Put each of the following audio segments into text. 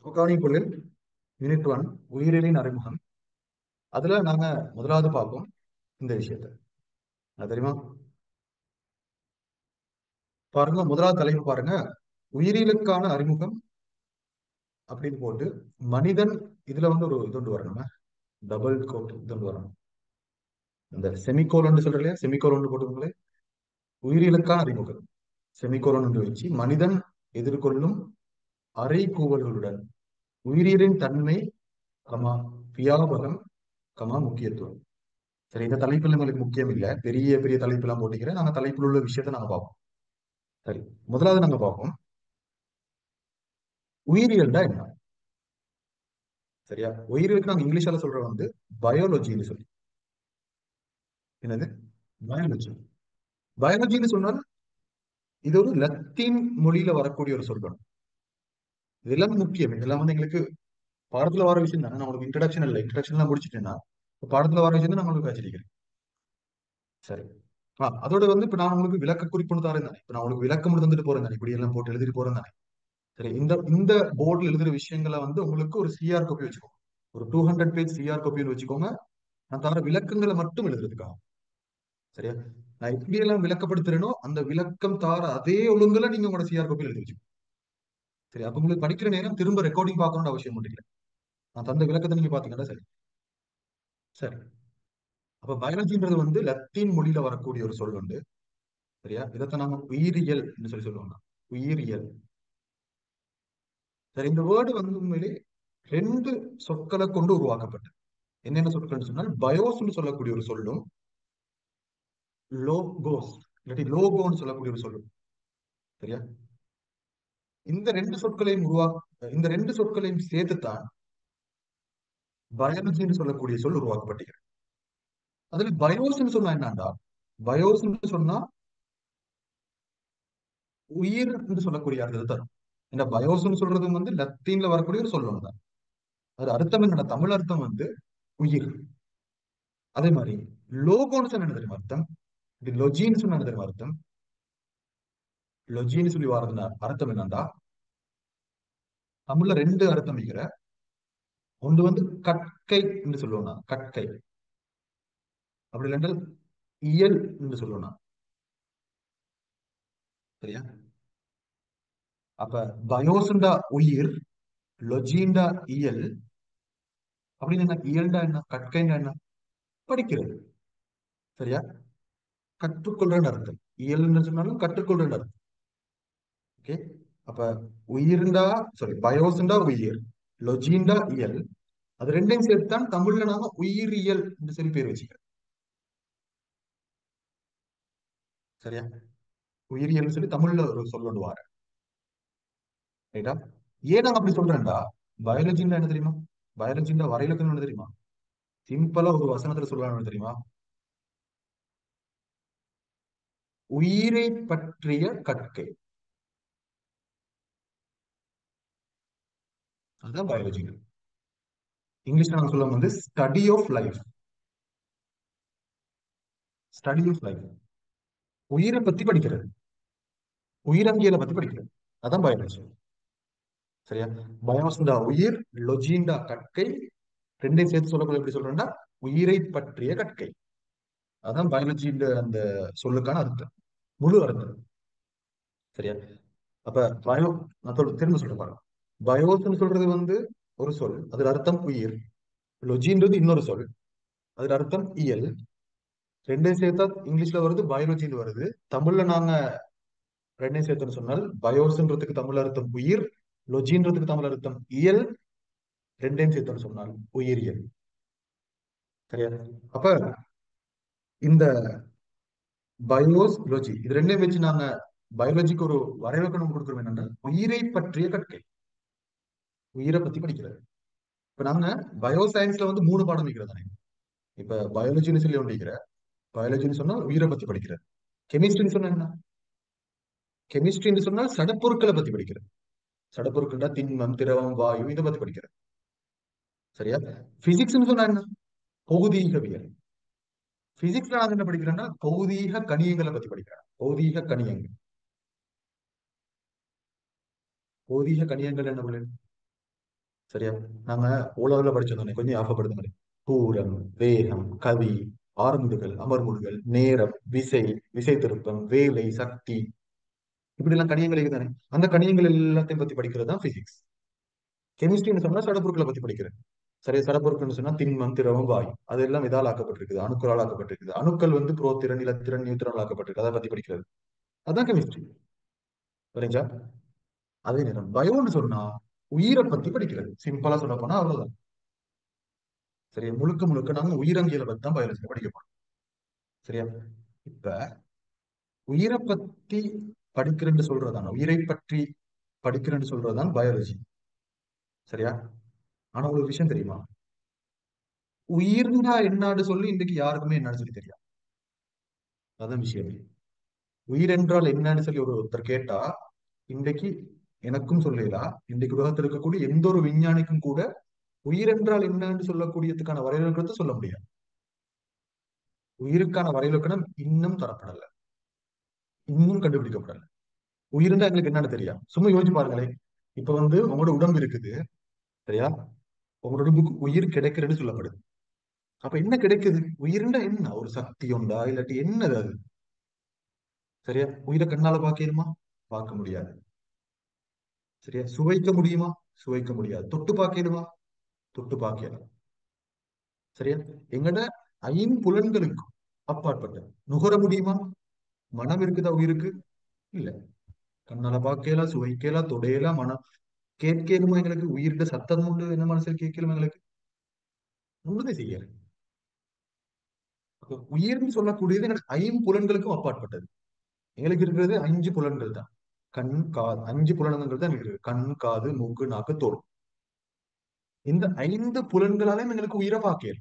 கவனிப்புகள் unit 1 உயிரியலின் அறிமுகம். அதுல நாங்க முதலாவது பார்ப்போம் இந்த விஷயத்த. அது தெரியுமா? பாருங்க, முதலாவது தலைப்பு பாருங்க, உயிரியலுக்கான அறிமுகம் அப்படின்னு போட்டு மனிதன். இதுல வந்து ஒரு இது ஒன்று வரணும், டபுள் கோட் இது ஒன்று வரணும். இந்த செமிகோலன் சொல்ற இல்லையா, செமிகோலன் போட்டுக்கோங்களேன். உயிரியலுக்கான அறிமுகம் செமிகோலன் என்று வச்சு மனிதன் எதிர்கொள்ளும் அறை கூவல்களுடன் உயிரியலின் தன்மை, கமா வியாபகம், கமா முக்கியத்துவம். சரி, இந்த தலைப்புல உங்களுக்கு முக்கியம் இல்ல, பெரிய பெரிய தலைப்பு எல்லாம் போட்டிக்கிறேன். நாங்க தலைப்பில் உள்ள விஷயத்தை நாங்க பார்ப்போம். சரி, முதலாவது நாங்க பார்ப்போம் உயிரியல்டா என்ன. சரியா, உயிரியலுக்கு நாங்க இங்கிலீஷால சொல்ற வந்து பயாலஜின்னு சொல்லி. என்னது? பயாலஜி. பயாலஜின்னு சொன்னால் இது ஒரு லத்தீன் மொழியில வரக்கூடிய ஒரு சொற்கள். இதெல்லாம் முக்கியம். இதெல்லாம் வந்து எங்களுக்கு பாடத்துல வர விஷயம் தானே. நான் உங்களுக்கு இன்ட்ரடக்ஷன் இல்லை, இன்ட்ரடக்ஷன் எல்லாம் முடிச்சுட்டேன்னா பாடத்துல வர விஷயம் தான் நான் உங்களுக்கு வச்சிருக்கிறேன். சரி. அதோட வந்து இப்ப நான் உங்களுக்கு விளக்க குறிப்புன்னு தரேன் தானே. இப்ப நான் உங்களுக்கு விளக்கம் தந்துட்டு போறேன் தானே, இப்படி எல்லாம் போட்டு எழுதிட்டு போறேன் தானே. சரி, இந்த இந்த போர்டில் எழுதுற விஷயங்களை வந்து உங்களுக்கு ஒரு சிஆர் காப்பி வச்சுக்கோங்க. ஒரு 200 பேஜ் சிஆர் காப்பின்னு வச்சுக்கோங்க. நான் தவிர விளக்கங்களை மட்டும் எழுதுறதுக்காக. சரியா, நான் எப்படி எல்லாம் விளக்கப்படுத்துறேனோ அந்த விளக்கம் தார அதே ஒழுங்குல நீங்க உங்களோட சிஆர் காப்பியில் எழுதி வச்சுக்கோங்க. சரி, அப்ப உங்களுக்கு படிக்கிற நேரம் திரும்ப ரெக்கார்டிங் பார்க்கணும்னு அவசியம் இல்லை. நான் தந்த விளக்கத்தை நீங்க பாத்தீங்கன்னா சரி. சரி, அப்ப பயாலஜின்றது வந்து லத்தீன் மொழியில வரக்கூடிய ஒரு சொல் உண்டு. சரியா, இதைத்தான் நாம உயிரியல் என்று சொல்லி சொல்லுவாங்க. உயிரியல். சரி, இந்த வேர்டு வந்து உண்மையிலே ரெண்டு சொற்களை கொண்டு உருவாக்கப்பட்டது. என்னென்ன சொற்கள் சொன்னால் பயோஸ்ன்னு சொல்லக்கூடிய ஒரு சொல்லும், லோகோஸ் இல்லாட்டி லோகோன்னு சொல்லக்கூடிய ஒரு சொல்லும். சரியா, இந்த ரெண்டு சொற்களையும் இந்த ரெண்டு சொற்களையும் சேர்த்துத்தான் பயாலஜின்னு சொல்லக்கூடிய சொல் உருவாக்கப்பட்டிருக்கிறது. அதுல பயோஸ்ன்னு சொன்னா என்னண்டா, பயோஸ்ன்னு சொன்னா உயிர் என்று சொல்லக்கூடிய அர்த்தத்தை தரும். இந்த பயோஸ்ன்னு சொல்றது வந்து லத்தீன்ல வரக்கூடிய ஒரு சொல்லணும் தான். அது அர்த்தம் என்னடா, தமிழ் அர்த்தம் வந்து உயிர். அதே மாதிரி லோகோன்னு சொன்ன என்ன தெரியுமா அர்த்தம்? இது லொஜின்னு சொன்ன என்ன தெரியுமா அர்த்தம்? லொஜின்னு சொல்லி வரதுன்னா அர்த்தம் என்னண்டா, தமிழ்ல ரெண்டு அர்த்தம் இருக்கிற. ஒன்று வந்து கற்கை என்று சொல்லுவோம்னா கற்கை, அப்படி இல்லைன்றால் இயல் என்று சொல்லுவோம்னா. சரியா, அப்ப பயோசுண்டா உயிர், லொஜிண்டா இயல். அப்படின்னு என்ன? இயல்டா என்ன, கற்கைண்டா என்ன? படிக்கிறது. சரியா, கற்றுக்கொள்றன்னு அர்த்தம். இயல்னு சொன்னாலும் கற்றுக்கொள்றன்னு அர்த்தம். ஓகே, அப்ப உயிர்ண்டா, சாரி, பயோஸ்ண்டா உயிர், லொஜிண்டா இயல். அது ரெண்டையும் சேர்த்துதான் தமிழ்ல நாம உயிரியல் என்று சொல்லி பேர் வச்சுக்கிறோம். சரியா, உயிரியல் சொல்லி தமிழ்ல ஒரு சொல்லுவாரு. ரைட்டா, ஏன் நான் அப்படி சொல்றேன்டா, பயாலஜின்னா என்ன தெரியுமா? பயாலஜின்னா வரையிலக்கணம் என்ன தெரியுமா? சிம்பிளா ஒரு வசனத்துல சொல்லலாம் தெரியுமா? உயிரை பற்றிய கற்கை. அதுதான் பயாலஜி. இங்கிலீஷ்ல நாங்க சொல்லுவோம் வந்து study of life. Study of life, உயிரை பத்தி படிக்கிறது, உயிரங்கியலை பத்தி படிக்கிறது. அதான் பயாலஜி. சரியா, பயோஸ்டா உயிர், லொஜிண்டா கற்கை. ரெண்டையும் சேர்த்து சொல்லக்கூடிய எப்படி சொல்றேன்னா உயிரை பற்றிய கற்கை. அதான் பயாலஜின்ற அந்த சொல்லுக்கான அர்த்தம், முழு அர்த்தம். சரியா, அப்ப பயோ, நான் திரும்ப சொல்ல பாருங்க. பயோஸ்ன்னு சொல்றது வந்து ஒரு சொல், அதுல அர்த்தம் உயிர். லொஜின்றது இன்னொரு சொல், அதுல அர்த்தம் இயல். ரெண்டையும் சேர்த்தா இங்கிலீஷ்ல வருது பயாலஜின்னு வருது. தமிழ்ல நாங்க ரெண்டையும் சேர்த்துன்னு சொன்னால் பயோஸ்ன்றதுக்கு தமிழ் அர்த்தம் உயிர், லொஜின்றதுக்கு தமிழ் அர்த்தம் இயல். ரெண்டையும் சேர்த்துன்னு சொன்னால் உயிரியல். சரியா, அப்ப இந்த பயோலஜி இது ரெண்டையும் வச்சு நாங்க பயாலஜிக்கு ஒரு வரைவிலக்கணம் கொடுக்கிறோம். என்னன்னா உயிரை பற்றிய கற்கை, உயிரை பத்தி படிக்கிறது. இப்ப நாங்க பயோ சயின்ஸ்ல வந்து 3 பாடம் வைக்கிறது தானே. இப்ப பயாலஜின்னு சொல்லி ஒன்றிக்கிற, பயாலஜின்னு சொன்னா உயிரை பத்தி படிக்கிறது. கெமிஸ்ட்ரின்னு சொன்னா என்ன? கெமிஸ்ட்ரின்னு சொன்னா சடப்பொருட்களை பத்தி படிக்கிறது. சடப்பொருட்கள்னா திண்மம், திரவம், வாயு, இதை பத்தி படிக்கிறது. சரியா, பிசிக்ஸ்னு சொன்னா என்ன? பௌதீகவியல். பிசிக்ஸ்ல நாங்க என்ன படிக்கிறோம்னா பௌதீக கணியங்களை பத்தி படிக்கிறோம். பௌதீக கணியங்கள். போதிய கணியங்கள் என்ன பிள்ளை? சரியா? நாங்க ஓலவெல்லாம் படிச்சிருந்தோம், கொஞ்சம் ஞாபகப்படுத்துங்க. தூரம், வேகம், கவி, ஆறுமுடுகள், அமர்முடுகள், நேரம், விசை, விசை திருப்பம், வேலை, சக்தி, இப்படி எல்லாம் கணியங்கள் தானே. அந்த கணியங்கள் எல்லாத்தையும் பத்தி படிக்கிறது தான் பிசிக்ஸ். கெமிஸ்ட்ரின்னு சொன்னா சடப்பொருட்களை பத்தி படிக்கிறது. சரியா? சடப்பொருட்கள்னு சொன்னா திண்மம், திரவம், வாயு, அதெல்லாம் இதால் ஆக்கப்பட்டிருக்குது, அணுக்களால் ஆக்கப்பட்டிருக்குது. அணுக்கள் வந்து புரோத்திரன், இலத்திரன், நியூத்திரன் ஆக்கப்பட்டிருக்கு, அதை பத்தி படிக்கிறது. அதான் கெமிஸ்ட்ரி. சரிங்களா? அதே நேரம் பயோன்னு சொன்னா உயிரை பத்தி படிக்கிறது. சிம்பிளா சொல்ல போனா அவ்வளவுதான். சரியா? முழுக்க முழுக்க நாங்க உயிரங்கியலை பத்தி தான் பயாலஜில படிக்க போறோம். சரியா? இப்ப உயிரை பத்தி படிக்கிறேன்னு சொல்றதான, உயிரை பற்றி படிக்கிறேன்னு சொல்றதுதான் பயாலஜி. சரியா? ஆனா ஒரு விஷயம் தெரியுமா? உயிர்னா என்னன்னு சொல்லி இன்றைக்கு யாருக்குமே என்னன்னு சொல்லி தெரியாது. அதான் விஷயம். உயிர் என்றால் என்னன்னு சொல்லி ஒருத்தர் கேட்டா இன்றைக்கு எனக்கும் சொல்லலாம், இன்றைக்கு உலகத்தில் இருக்கக்கூடிய எந்த ஒரு விஞ்ஞானிக்கும் கூட உயிர் என்றால் என்னன்னு சொல்லக்கூடியதுக்கான வரையறுக்கிறத சொல்ல முடியாது. உயிருக்கான வரைவிலக்கணம் இன்னும் தரப்படல, இன்னும் கண்டுபிடிக்கப்படல. உயிர்னா எங்களுக்கு என்னன்னு தெரியும். சும்மா யோசிச்சு பாருங்களேன். இப்ப வந்து உங்களோட உடம்பு இருக்குது. சரியா? உங்களோட உடம்புக்கு உயிர் கிடைக்கிறதுன்னு சொல்லப்படுது. அப்ப என்ன கிடைக்குது? உயிர்னா என்ன? ஒரு சக்தி உண்டா இல்லாட்டி என்னது அது? சரியா? உயிரை கண்ணால பார்க்கணுமா? பார்க்க முடியாது. சரியா? சுவைக்க முடியுமா? சுவைக்க முடியாது. தொட்டு பார்க்கணுமா? தொட்டு பார்க்கலாம். சரியா? எங்கட ஐம்புலன்களுக்கு அப்பாற்பட்ட நுகர முடியுமா? மனம் இருக்குதா உயிருக்கு? இல்ல. கண்ணால பார்க்கலாம், சுவைக்கலாம், தொடையலாம், மனம் கேட்கலுமா? எங்களுக்கு உயிர்ட சத்தம் உண்டு என்ன மனசில் கேட்கலும் எங்களுக்கு ஒண்ணுமே செய்யல. அப்ப உயிர்னு சொல்லக்கூடியது எங்களுக்கு ஐம்புலன்களுக்கும் அப்பாற்பட்டது. எங்களுக்கு இருக்கிறது அஞ்சு புலன்கள் தான். கண், காது, அஞ்சு புலன்கள் தான் எங்களுக்கு இருக்கு. கண், காது, மூக்கு, நாக்கு, தோல். இந்த ஐந்து புலன்களாலையும் எங்களுக்கு உயிரை பார்க்கல.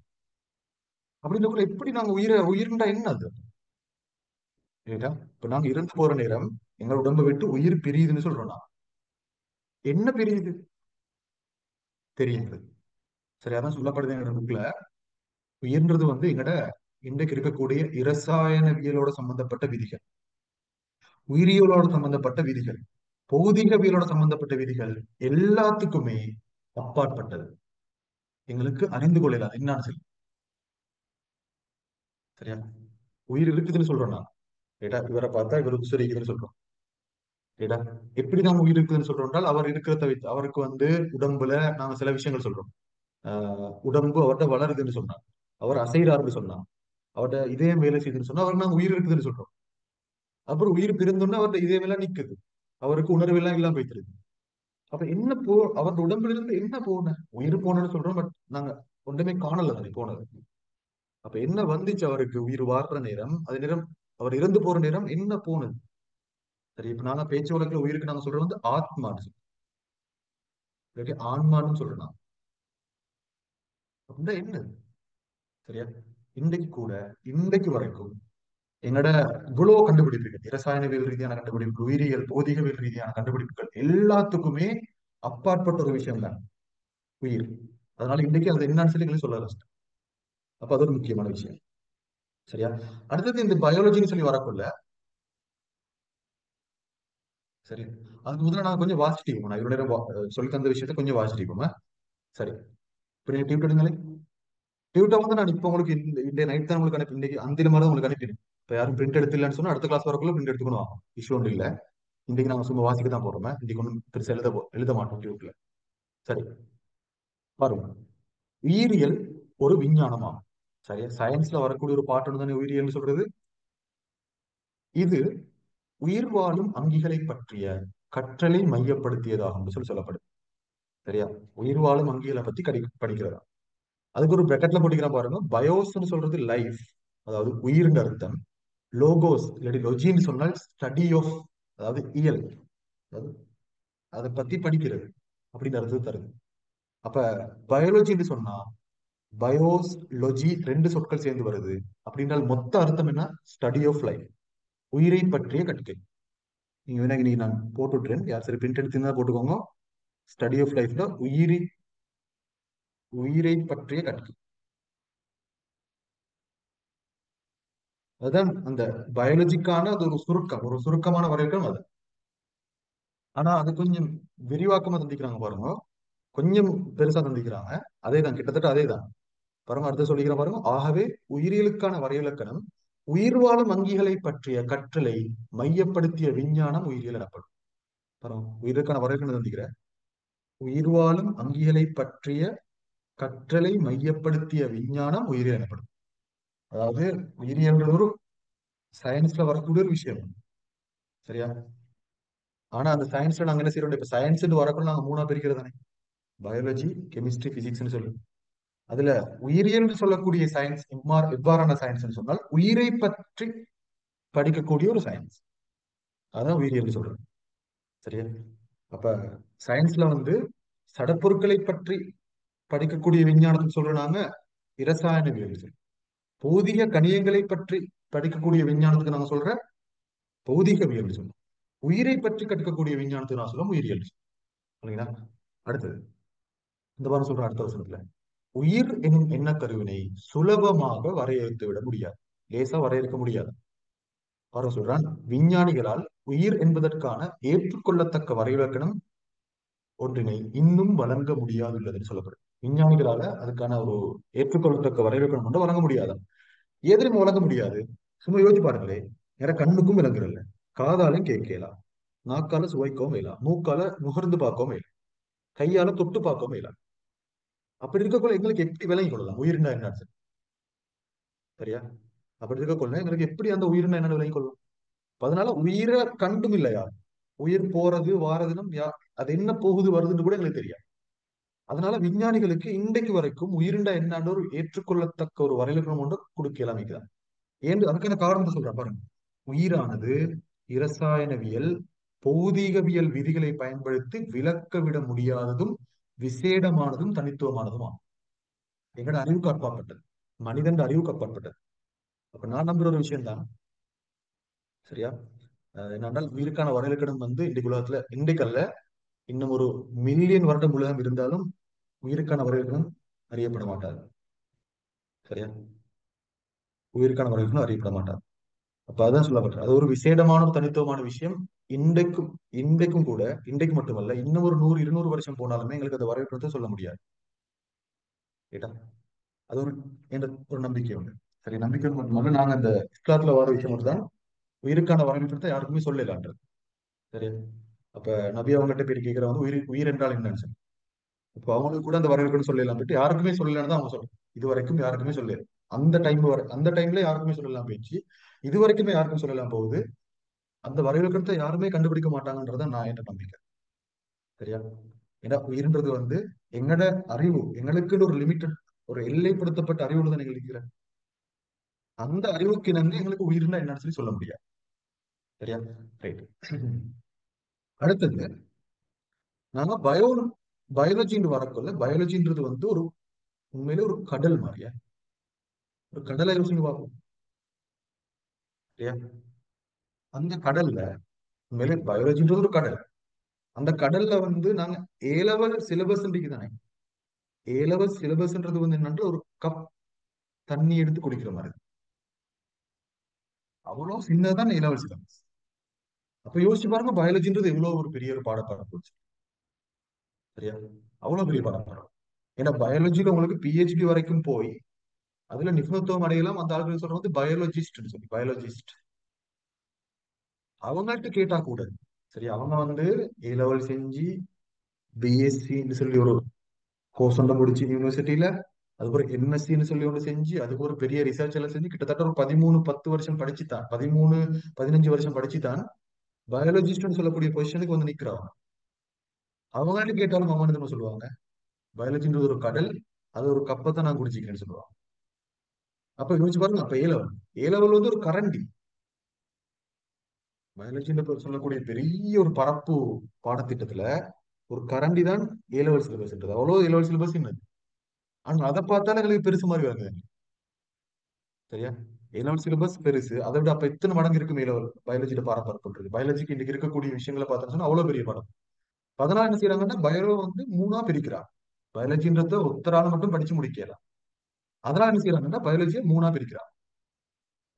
அப்படின்றக்குள்ள எப்படி நாங்க உயிர்ண்டா என்ன அது? ஏடா, இப்ப நாங்க இறந்து போற நேரம் எங்க உடம்பை விட்டு உயிர் பிரியுதுன்னு சொல்றோம். என்ன பிரியுது? தெரியாது. சரி, அதான் சொல்லப்படுது எங்க புக்ல. உயிர்ன்றது வந்து எங்கட இன்றைக்கு இருக்கக்கூடிய இரசாயனவியலோட சம்பந்தப்பட்ட விதிகள், உயிரியலோட சம்பந்தப்பட்ட விதிகள், பௌதிகவியலோட சம்பந்தப்பட்ட விதிகள் எல்லாத்துக்குமே அப்பாற்பட்டது. எங்களுக்கு அறிந்து கொள்ளலாம் என்னன்னு சொல்லி. சரியா? உயிர் இருக்குதுன்னு சொல்றோம் நான். ஏடா, இவரை பார்த்தா இவர் உச்சரிக்குதுன்னு சொல்றோம். ஏடா, எப்படி நாங்க உயிர் இருக்குதுன்னு சொல்றோம் என்றால் அவர் இருக்கிறத வைத்து அவருக்கு வந்து உடம்புல நாங்க சில விஷயங்கள் சொல்றோம். உடம்பு அவர்கிட்ட வளருதுன்னு சொன்னா, அவர் அசைறாருன்னு சொன்னா, அவர்கிட்ட இதயம் வேலை செய்யுதுன்னு சொன்னா அவர் நாங்க உயிர் இருக்குதுன்னு சொல்றோம். அப்புறம் உயிர் பிரிந்தோன்னா அவர்கிட்ட இதயம் எல்லாம் நிக்குது, அவருக்கு உணர்வு எல்லாம் இல்லாம போயிடுது. அப்ப என்ன அவருடைய உடம்புல இருந்து என்ன போன உயிர் போனன்னு சொல்றோம், பட் நாங்க ஒன்றுமே காணல தானே போனது. அப்ப என்ன வந்துச்சு அவருக்கு உயிர் வாடுற நேரம், அது நேரம் அவர் இறந்து போற நேரம் என்ன போனது? சரி, இப்ப நாங்க பேச்சு வழக்குல உயிருக்கு நாங்க சொல்றது வந்து ஆத்மான்னு சொல்றோம், இல்லாட்டி ஆன்மான்னு சொல்றோம் நான். அப்படின்னா என்ன? சரியா? இன்றைக்கு கூட, இன்றைக்கு வரைக்கும் என்னோட இவ்வளவு கண்டுபிடிப்புகள், இரசாயனவியல் ரீதியான கண்டுபிடிப்புகள், உயிரியல் பௌதிகவியல் ரீதியான கண்டுபிடிப்புகள் எல்லாத்துக்குமே அப்பாற்பட்ட ஒரு விஷயம் தான் உயிர். அதனால இன்னைக்கு அது என்னன்னு சொல்லி எங்களுக்கு சொல்ல ஆரம்பிச்சிட்டேன். அப்ப அது ஒரு முக்கியமான விஷயம். சரியா? அடுத்தது இந்த பயாலஜின்னு சொல்லி வரக்குள்ள, சரி, அதுக்கு முதல்ல நான் கொஞ்சம் வாசிட்டிப்போம். நான் இவ்வளவு நேரம் சொல்லி தந்த விஷயத்த கொஞ்சம் வாசிட்டிப்போமா? சரி, இப்ப நீங்க டியூட் எடுங்களேன். டியூட்டை வந்து நான் இப்ப உங்களுக்கு இந்த நைட் தான் உங்களுக்கு அனுப்பி, இன்னைக்கு அந்த மாதிரி தான் உங்களுக்கு அனுப்பிடுறேன். இப்ப யாரும் பிரிண்ட் எடுத்து இல்லைன்னு சொன்னா அடுத்த கிளாஸ் வரக்குள்ள பிரிண்ட் எடுத்துக்கணும். இஷ்யூ ஒன்றும் இல்ல. இன்னைக்கு நாங்க சும்மா வாசிக்க தான் போறோம். இன்னைக்கு ஒன்றும் பெருசா எழுத மாட்டோம் டியூட்ல. சரி, பாருங்க. உயிரியல் ஒரு விஞ்ஞானமாகும். சரியா? சயின்ஸ்ல வரக்கூடிய ஒரு பாட்டு தானே உயிரியல்னு சொல்றது. இது உயிர் வாழும் அங்கிகளை பற்றிய கற்றலை மையப்படுத்தியதாகும் சொல்லி சொல்லப்படுது. சரியா? உயிர் வாழும் அங்கிகளை பத்தி படிக்கிறதா. அதுக்கு ஒரு பிரக்கெட்ல போட்டிக்கிற பாருங்க. பயோஸ்ன்னு சொல்றது லைஃப், அதாவது உயிர்ன்ற அர்த்தம். லோகோஸ் இல்லாட்டி லொஜின்னு சொன்னால் ஸ்டடி ஆஃப், அதாவது இயல், அதாவது அதை பத்தி படிக்கிறது அப்படின்னு அர்த்தம் தருது. அப்ப பயாலஜின்னு சொன்னா பயோஸ், லொஜி ரெண்டு சொற்கள் சேர்ந்து வருது. அப்படின்றால் மொத்த அர்த்தம் என்ன? ஸ்டடி ஆஃப் லைஃப், உயிரை பற்றிய கற்கை. நீங்க வேணா இன்னைக்கு நான் போட்டு விட்டுறேன், யார் சரி பிரிண்ட் எடுத்து போட்டுக்கோங்க. ஸ்டடி ஆஃப் லைஃப்ல உயிரை பற்றிய கற்கை. அதுதான் அந்த பயாலஜிக்கான அது ஒரு சுருக்கம், ஒரு சுருக்கமான வரைக்கும் அது. ஆனா அது கொஞ்சம் விரிவாக்கமா தந்திக்கிறாங்க பாருங்க, கொஞ்சம் பெருசா தந்திக்கிறாங்க. அதே தான், கிட்டத்தட்ட அதே தான். பாருங்க அடுத்து சொல்லிக்கிற பாருங்க, ஆகவே உயிரியலுக்கான வரைவிலக்கணம் உயிர் வாழும் அங்கிகளை பற்றிய கற்றலை மையப்படுத்திய விஞ்ஞானம் உயிரியல் எனப்படும். பாருங்க உயிருக்கான வரைவிலக்கணம் தந்திக்கிறேன். உயிர் வாழும் அங்கிகளை பற்றிய கற்றலை மையப்படுத்திய விஞ்ஞானம் உயிரியல் எனப்படும். அதாவது உயிரியல்ன்றது ஒரு சயின்ஸ்ல வரக்கூடிய ஒரு விஷயம். சரியா? ஆனா அந்த சயின்ஸ்ல நாங்க என்ன செய்யறோம், இப்ப சயின்ஸ் வரக்குள்ள நாங்க மூணா பிரிக்கிறது தானே, பயாலஜி, கெமிஸ்ட்ரி, பிசிக்ஸ்னு சொல்லி. அதுல உயிரியல் சொல்லக்கூடிய சயின்ஸ் எவ்வாறான சயின்ஸ் சொன்னால் உயிரை பற்றி படிக்கக்கூடிய ஒரு சயின்ஸ். அதான் உயிரியல் சொல்றோம். சரியா? அப்ப சயின்ஸ்ல சடப்பொருட்களை பற்றி படிக்கக்கூடிய விஞ்ஞானத்துக்கு சொல்றோம் நாங்க இரசாயனவியல் சொல்றோம். பௌதிக கணியங்களை பற்றி படிக்கக்கூடிய விஞ்ஞானத்துக்கு நாங்க சொல்ற பௌதிகவியல் சொல்றோம். உயிரை பற்றி கற்கக்கூடிய விஞ்ஞானத்துக்கு நான் சொல்லுவோம் உயிரியல். சரிங்களா? அடுத்தது இந்த வாரம் சொல்ற அடுத்த வசனத்துல, உயிர் எனும் எண்ணக்கருவினை சுலபமாக வரையறுத்து விட முடியாது, லேசா வரையறுக்க முடியாது. பாரு சொல்றான், விஞ்ஞானிகளால் உயிர் என்பதற்கான ஏற்றுக்கொள்ளத்தக்க வரைவிலக்கணம் ஒன்றினை இன்னும் வழங்க முடியாதுள்ளதுன்னு சொல்லப்படும். விஞ்ஞானிகளால அதுக்கான ஒரு ஏற்றுக்கொள்ளத்தக்க வரைவிலக்கணம் ஒன்று வழங்க முடியாதான். எதிரும் வழங்க முடியாது. சும்மா யோசிச்சு பாருங்களே, நேர கண்ணுக்கும் விளங்குறல்ல, காதாலையும் கேட்கலாம், நாக்கால சுவைக்கவும் இல்ல, மூக்கால நுகர்ந்து பார்க்கவும் இல்ல, கையால தொட்டு பார்க்கவும் இல்ல. அப்படி இருக்கக்குள்ள எங்களுக்கு எப்படி விளங்கி கொள்ளலாம் உயிரினா என்ன? சரியா? அப்படி இருக்கக்குள்ள எங்களுக்கு எப்படி அந்த உயிரினா என்னன்னு விளங்கி கொள்ளலாம்? அதனால உயிரை கண்டும் இல்லையா, உயிர் போறது வாரதுன்னு அது என்ன போகுது வருதுன்னு கூட எங்களுக்கு தெரியாது. அதனால விஞ்ஞானிகளுக்கு இன்றைக்கு வரைக்கும் உயிரிண்டா என்னன்னு ஒரு ஏற்றுக்கொள்ளத்தக்க ஒரு வரைவிலக்கணம் ஒன்று கொடுக்கலாம் அமைக்குதான். ஏன் அதுக்கான காரணத்தை சொல்றேன் பாருங்க. உயிரானது இரசாயனவியல், பௌதீகவியல் விதிகளை பயன்படுத்தி விளக்க விட முடியாததும் விசேடமானதும் தனித்துவமானதும் எங்கட அறிவுக்கு அப்பாற்பட்டது, மனிதன் அறிவுக்கு அப்பாற்பட்டது. அப்ப நான் நம்புற ஒரு விஷயம் தான். சரியா? என்னென்றால் உயிருக்கான வரைவிலக்கணம் இன்றைக்கு உலகத்துல இன்றைக்கு அல்ல, இன்னும் ஒரு மில்லியன் வருடம் உலகம் இருந்தாலும் உயிருக்கான வரைவிலக்கணம் அறியப்பட மாட்டாது. சரியா? உயிருக்கான வரைவிலக்கணம் அறியப்பட மாட்டாது. அப்ப அதான் சொல்லப்பட்டது, அது ஒரு விசேடமான ஒரு தனித்துவமான விஷயம். இன்றைக்கும் இன்றைக்கும் கூட, இன்றைக்கு மட்டுமல்ல, இன்னும் ஒரு 100 200 வருஷம் போனாலுமே எங்களுக்கு அந்த வரைவிலக்கணத்தை சொல்ல முடியாது. கேட்டா அது ஒரு என்ற ஒரு நம்பிக்கை உண்டு. சரி, நம்பிக்கை மட்டுமல்ல, நாங்க அந்த இஸ்லாத்துல வர விஷயம் மட்டும்தான் உயிருக்கான வரைவிலக்கணத்தை யாருக்குமே சொல்லலான்றது. சரியா? அப்ப நபி அவங்ககிட்ட போய் கேட்கிற உயிர் உயிர் என்றால் என்னன்னு சொல்லி, இப்போ அவங்களுக்கு கூட அந்த வரவேற்கணும் சொல்லலாம் போயிட்டு யாருக்குமே சொல்லலன்னு தான் அவங்க சொல்றாங்க. இது வரைக்கும் யாருக்குமே சொல்லல. அந்த டைம் வரை அந்த டைம்ல யாருக்குமே சொல்லலாம் போயிடுச்சு. இது வரைக்குமே யாருக்கும் சொல்லலாம் போகுது. அந்த வரவேற்கத்தை யாருமே கண்டுபிடிக்க மாட்டாங்கன்றதான் நான் என்ன நம்பிக்கை. சரியா? ஏன்னா உயிர்ன்றது எங்கட அறிவு, எங்களுக்குன்னு ஒரு லிமிட்டட், ஒரு எல்லைப்படுத்தப்பட்ட அறிவுல தான் எங்களுக்கு இருக்கிறேன். அந்த அறிவுக்கு இணங்க எங்களுக்கு உயிர்னா என்னன்னு சொல்லி சொல்ல முடியாது. சரியா? ரைட். அடுத்தது நாங்க பயாலஜின்னு வரக்குள்ள, பயாலஜின்றது ஒரு உண்மையிலே ஒரு கடல் மாதிரியா, ஒரு கடலை யோசிச்சு பார்ப்போம். சரியா? அந்த கடல்ல உண்மையிலே பயாலஜின்றது ஒரு கடல். அந்த கடல்ல நாங்க ஏலவல் சிலபஸ் தானே. ஏலவல் சிலபஸ்ன்றது என்னன்ற ஒரு கப் தண்ணி எடுத்து குடிக்கிற மாதிரி, அவ்வளவு சின்னதான் ஏலவல் சிலபஸ். அப்ப யோசிச்சு பாருங்க, பயாலஜின்றது எவ்வளவு ஒரு பெரிய ஒரு பாடப்பாடம் போச்சு. சரியா? அவ்வளவு பெரிய பாடப்பாடம். ஏன்னா பயாலஜில உங்களுக்கு பிஹெச்டி வரைக்கும் போய் அதுல நிபுணத்துவம் அடையலாம். அந்த ஆளுகள் சொல்றது பயாலஜிஸ்ட் சொல்லி, பயாலஜிஸ்ட். அவங்கள்ட்ட கேட்டா கூட சரி, அவங்க ஏ லெவல் செஞ்சு பிஎஸ்சின்னு சொல்லி ஒரு கோர்ஸ் ஒன்று முடிச்சு யூனிவர்சிட்டியில, அதுக்கப்புறம் எம்எஸ்சின்னு சொல்லி ஒன்று செஞ்சு அதுக்கு ஒரு பெரிய ரிசர்ச் எல்லாம் செஞ்சு கிட்டத்தட்ட ஒரு 13 10 வருஷம் படிச்சுதான், 13 15 வருஷம் படிச்சுதான் பயாலஜிஸ்ட்னு சொல்லக்கூடிய பொசிஷனுக்கு நிக்கிறாங்க. அவங்கள்ட்ட கேட்டாலும் அவங்க என்ன சொல்லுவாங்க, பயாலஜின்றது ஒரு கடல், அது ஒரு கப்பத்தை நான் குடிச்சிக்கிறேன்னு சொல்லுவாங்க. அப்ப யோசிச்சு பாருங்க, அப்ப ஏ லெவல் ஒரு கரண்டி. பயாலஜின்னு சொல்லக்கூடிய பெரிய ஒரு பரப்பு பாடத்திட்டத்துல ஒரு கரண்டி தான் ஏ லெவல் சிலபஸ், அவ்வளவு ஏ லெவல் சிலபஸ் என்னது. ஆனா அதை பார்த்தாலும் எங்களுக்கு பெருசு மாதிரி வருது. சரியா? ஏ லெவல் சிலபஸ் பெருசு, அதை விட அப்ப எத்தனை மடங்கு இருக்கும் ஏ லெவல் பயாலஜியில பாடப்படப்படுறது. பயாலஜிக்கு இன்னைக்கு இருக்கக்கூடிய விஷயங்களை பார்த்தோம்னு சொன்னா அவ்வளவு பெரிய பாடம். அதனால என்ன செய்யறாங்கன்னா பயோ மூணா பிரிக்கிறாங்க. பயாலஜின்றத ஒத்தரால மட்டும் படிச்சு முடிக்கலாம். அதனால என்ன செய்யறாங்கன்னா பயாலஜியை மூணா பிரிக்கிறாங்க.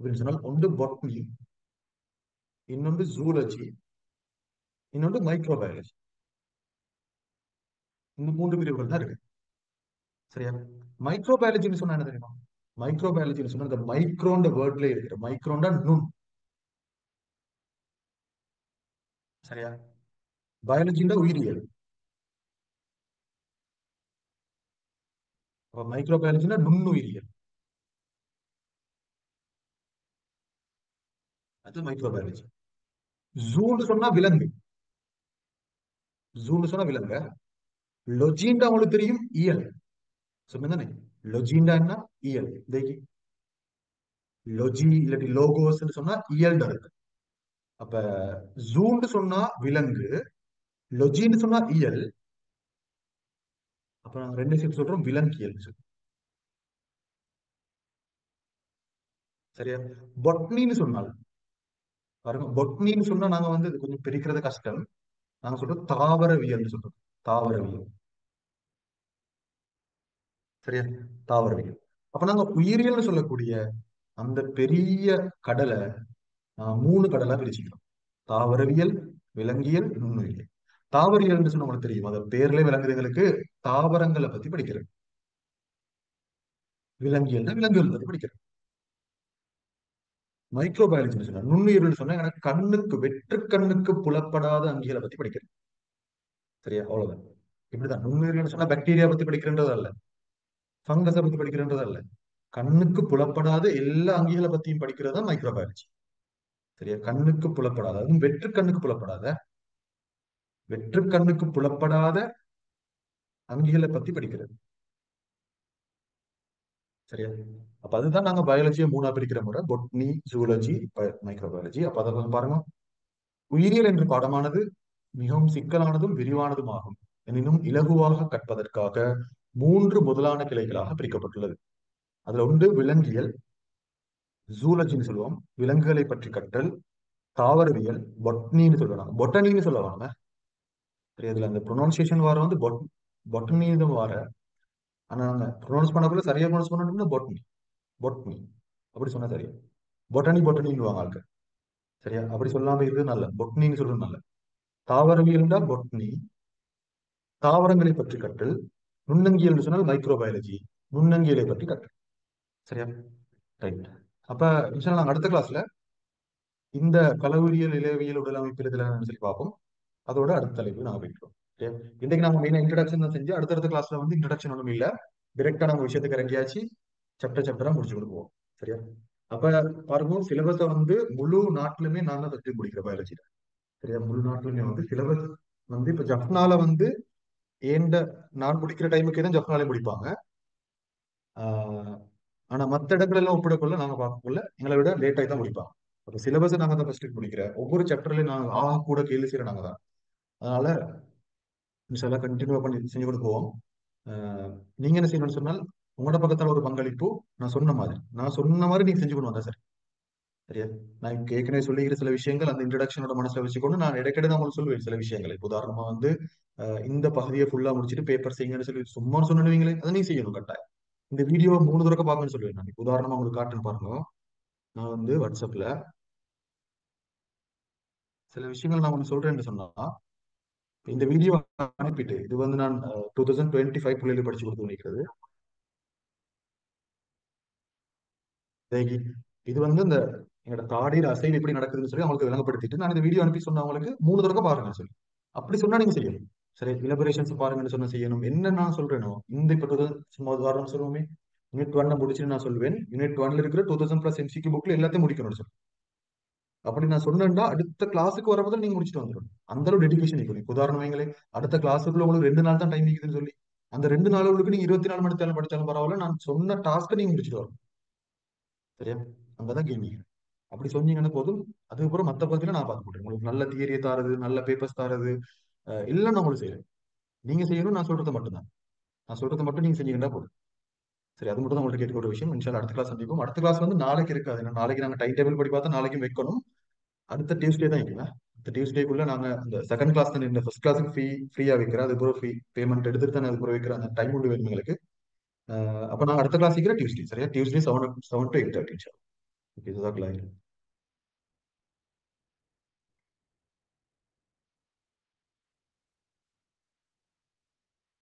அப்படின்னு சொன்னால் ஒன்று பொட்னி, இன்னொன்று ஜூலஜி, இன்னொன்று மைக்ரோபயாலஜி. இந்த மூன்று பிரிவுகள் தான் இருக்கு. சரியா? மைக்ரோபயாலஜின்னு சொன்னா என்ன தெரியுமா? மைக்ரோபயாலஜின்னு சொன்னா இந்த மைக்ரோன்ற வேர்ட்ல இருக்கிற மைக்ரோண்டா நுண். சரியா? பயாலஜின்ற உயிரியல். அப்ப மைக்ரோபயாலஜினா நுண்ணுயிரியல். அது மைக்ரோபயாலஜி. ஜூன்னு சொன்னா விலங்கு. ஜூன்னு சொன்னா விலங்கு. லொஜின்டா உங்களுக்கு தெரியும், இயல். சொன்னதானே? லொஜின்டா என்ன? இயல். தேக்கி லொஜி இல்லாட்டி லோகோஸ்ன்னு சொன்னா இயல்னு இருக்கு. அப்ப ஜூன்னு சொன்னா விலங்கு, லொஜின்னு சொன்னா இயல். அப்ப நாங்க ரெண்டு சேர்த்து சொல்றோம் விலங்கியல் சொல்லி. சரியா? பொட்னின்னு சொன்னால் பாருங்க, பொட்னின்னு சொன்னா நாங்க வந்து இது கொஞ்சம் பிரிக்கிறது கஷ்டம். நாங்க சொல்றோம் தாவரவியல்னு சொல்றோம். தாவரவியல். சரியா? தாவரவியல். அப்ப நாங்க உயிரியல்னு சொல்லக்கூடிய அந்த பெரிய கடலை மூணு கடலா பிரிச்சுக்கிறோம். தாவரவியல், விலங்கியல், நுண்ணுயிரியல். தாவரியல்னு சொன்னா உங்களுக்கு தெரியும், அது பேர்லயே விலங்குகளுக்கு தாவரங்களை பத்தி படிக்கிறது. விலங்கியல்னா விலங்குகள் பத்தி படிக்கிறது. மைக்ரோபயாலஜின்னு சொன்னா நுண்ணுயிர்கள் சொன்னா எனக்கு கண்ணுக்கு வெற்று கண்ணுக்கு புலப்படாத அங்கிகளை பத்தி படிக்கிறது. சரியா? அவ்வளவுதான். இப்படிதான் நுண்ணுயிர்கள் சொன்னா பாக்டீரியா பத்தி படிக்கிறன்றது அல்ல, ஃபங்கஸை பத்தி படிக்கிறன்றது அல்ல. கண்ணுக்கு புலப்படாத எல்லா அங்கிகளை பத்தியும் படிக்கிறது தான் மைக்ரோபயாலஜி. சரியா? கண்ணுக்கு புலப்படாத, அதுவும் வெற்று கண்ணுக்கு புலப்படாத, வெற்று கண்ணுக்கு புலப்படாத அங்கிகளை பத்தி படிக்கிறது. சரியா? அப்ப அதுதான் நாங்க பயாலஜியை மூணா பிரிக்கிற முறை: பொட்னி, ஜூலஜி, மைக்ரோபயாலஜி. அப்ப அதை கொஞ்சம் பாருங்க. உயிரியல் என்ற பாடமானது மிகவும் சிக்கலானதும் விரிவானதும் ஆகும். எனினும் இலகுவாக கற்பதற்காக மூன்று முதலான கிளைகளாக பிரிக்கப்பட்டுள்ளது. அதுல ஒன்று விலங்கியல், ஜூலஜின்னு சொல்லுவோம், விலங்குகளை பற்றி கற்றல். தாவரவியல், பொட்னின்னு சொல்லுவாங்க. பொட்டனின்னு சொல்லுவாங்க. தெரியாதுல, அந்த ப்ரொனவுன்சியேஷன் வார வந்து பொட்டனி தான் வார. ஆனா நாங்க ப்ரொனவுன்ஸ் பண்ணக்குள்ள சரியா ப்ரொனவுன்ஸ் பண்ணணும்னா பொட்னி. பொட்னி அப்படி சொன்னா சரியா. பொட்டனி பொட்டனின்னு ஆட்கள். சரியா? அப்படி சொல்லாம இது நல்ல பொட்னின்னு சொல்றது நல்ல. தாவரவியல்டா பொட்னி, தாவரங்களை பற்றி கற்றல். நுண்ணங்கியல் சொன்னால் மைக்ரோபயாலஜி, நுண்ணங்கியலை பற்றி கற்றல். சரியா? ரைட். அப்ப இன்ஷால்லா நாங்க அடுத்த கிளாஸ்ல இந்த களவுரியல், இலவியல், உடல் அமைப்பு இதெல்லாம் சொல்லி பார்ப்போம். அதோட அடுத்த தலைப்பு நாங்க போய்க்கிறோம். சரியா? இன்னைக்கு நாங்க மெயினா இன்ட்ரடக்ஷன் தான் செஞ்சு அடுத்தடுத்த கிளாஸ்ல வந்து இன்ட்ரடக்ஷன் ஒன்றும் இல்ல, டிரெக்டா நம்ம விஷயத்துக்கு இறங்கியாச்சு, சாப்டரா முடிச்சு கொடுப்போம். சரியா? அப்ப பாருங்க, சிலபஸை வந்து முழு நாட்டிலுமே நாங்க கற்று முடிக்கிற பயாலஜி. சரியா? முழு நாட்டிலுமே வந்து சிலபஸ் வந்து இப்ப ஜப்னால வந்து ஏண்ட நான் முடிக்கிற டைமுக்கு தான் ஜப்னாலே முடிப்பாங்க. ஆஹ் ஆனா மத்த இடங்கள் எல்லாம் ஒப்பிடக்குள்ள நாங்க பார்க்கக்குள்ள எங்களை விட லேட் ஆகி தான் முடிப்பாங்க. அப்ப சிலபஸை நாங்க தான் ஃபர்ஸ்ட் முடிக்கிற ஒவ்வொரு சாப்டர்லயும் நாங்க கூட கேள்வி செய்யற நாங்க தான். அதனால இன்ஷால்லா கண்டினியூ பண்ணி செஞ்சு கொடுப்போம். ஆஹ் நீங்க என்ன செய்யணும்னு சொன்னால், உங்களோட பக்கத்தால ஒரு பங்களிப்பு நான் சொன்ன மாதிரி நீங்க செஞ்சு கொண்டு வந்தா சரி. சரியா? நான் ஏற்கனவே சொல்லிக்கிற சில விஷயங்கள் அந்த இன்ட்ரடக்ஷனோட மனசுல வச்சுக்கொண்டு நான் இடைக்கிட நான் உங்களுக்கு சொல்லுவேன் சில விஷயங்களை. இப்ப உதாரணமா வந்து இந்த பகுதியை ஃபுல்லா முடிச்சுட்டு பேப்பர் செய்யுங்கன்னு சொல்லி சும்மா சொன்னீங்களே, அதை நீ செய்யணும் கட்டாயம். இந்த வீடியோ 3 தடவை பார்க்கணும்னு சொல்லுவேன். நான் இப்ப உதாரணமா உங்களுக்கு காட்டுன்னு பாருங்க. நான் வந்து வாட்ஸ்அப்ல சில விஷயங்கள் நான் உங்களுக்கு சொல்றேன்னு சொன்னா, இப்ப இந்த வீடியோ அனுப்பிட்டு இது வந்து நான் 2025 பிள்ளைகளுக்கு படிச்சு கொடுத்து நினைக்கிறது. இது வந்து இந்த என்னோட தாடியில் அசைவு எப்படி நடக்குதுன்னு சொல்லி அவங்களுக்கு விளங்கப்படுத்திட்டு நான் இந்த வீடியோ அனுப்பி சொன்ன அவங்களுக்கு 3 தடவை பாருங்கன்னு சொல்லி. அப்படி சொன்னா நீங்க செய்யணும். சரி, இலபரேஷன்ஸ் பாருங்கன்னு சொன்னா செய்யணும். என்ன நான் சொல்றேனோ இந்த இப்ப சும்மா உதாரணம் சொல்லுவோமே, யூனிட் 1 முடிச்சுட்டு நான் சொல்லுவேன் யூனிட் 1 இருக்கிற 2000+ MCQ புக்ல எல்லாத்தையும் முடிக்கணும்னு சொல்லி. அப்படி நான் சொன்னேன்னா அடுத்த கிளாஸுக்கு வர முதல்ல நீங்க முடிச்சுட்டு வந்துடும். அந்த அளவு டெடிகேஷன் இருக்கணும். இப்ப உதாரணம் வைங்களே, அடுத்த கிளாஸுக்குள்ள உங்களுக்கு 2 நாள் தான் டைம் இருக்குதுன்னு சொல்லி அந்த 2 நாளுக்கு நீங்க 24 மணி நேரம் படிச்சாலும் பரவாயில்ல, நான் சொன்ன டாஸ்க்கை நீங்க முடிச்சுட்டு வரணும். சரியா? அங்கதான் கேள்வி. அப்படி சொன்னீங்கன்னா போதும். அதுக்கப்புறம் மத்த பத்தில நான் பார்க்க முடியும். உங்களுக்கு நல்ல தியரியை தாரது, நல்ல பேப்பர்ஸ் தாரது, எல்லாம் நான் உங்களுக்கு செய்யறேன். நீங்க செய்யணும், நான் சொல்றது மட்டும்தான். நான் சொல்றது மட்டும் நீங்க செஞ்சீங்கன்னா போதும். சரி, அது மட்டும் தான் உங்கள்ட்ட கேட்கிற ஒரு விஷயம். இன்ஷால்லா அடுத்த கிளாஸ் சந்திப்போம். அடுத்த கிளாஸ் வந்து நாளைக்கு இருக்காது. ஏன்னா நாளைக்கு நாங்க டைம் டேபிள் படி பார்த்தா நாளைக்கும் வைக்கணும். அடுத்த டியூஸ்டே தான் இருக்குங்க. இந்த டியூஸ்டேக்குள்ள நாங்க இந்த செகண்ட் கிளாஸ் தான், இந்த ஃபர்ஸ்ட் கிளாஸுக்கு ஃப்ரீயா வைக்கிறேன். அது பிறகு பேமெண்ட் எடுத்துட்டு தான் அது பிறகு வைக்கிற அந்த டைம் உண்டு வேணும் எங்களுக்கு. அப்ப நான் அடுத்த கிளாஸ் வைக்கிற டியூஸ்டே. சரியா? Tuesday 7 to 8:30. ஓகே, ஜஸாக்கல்லாஹ்.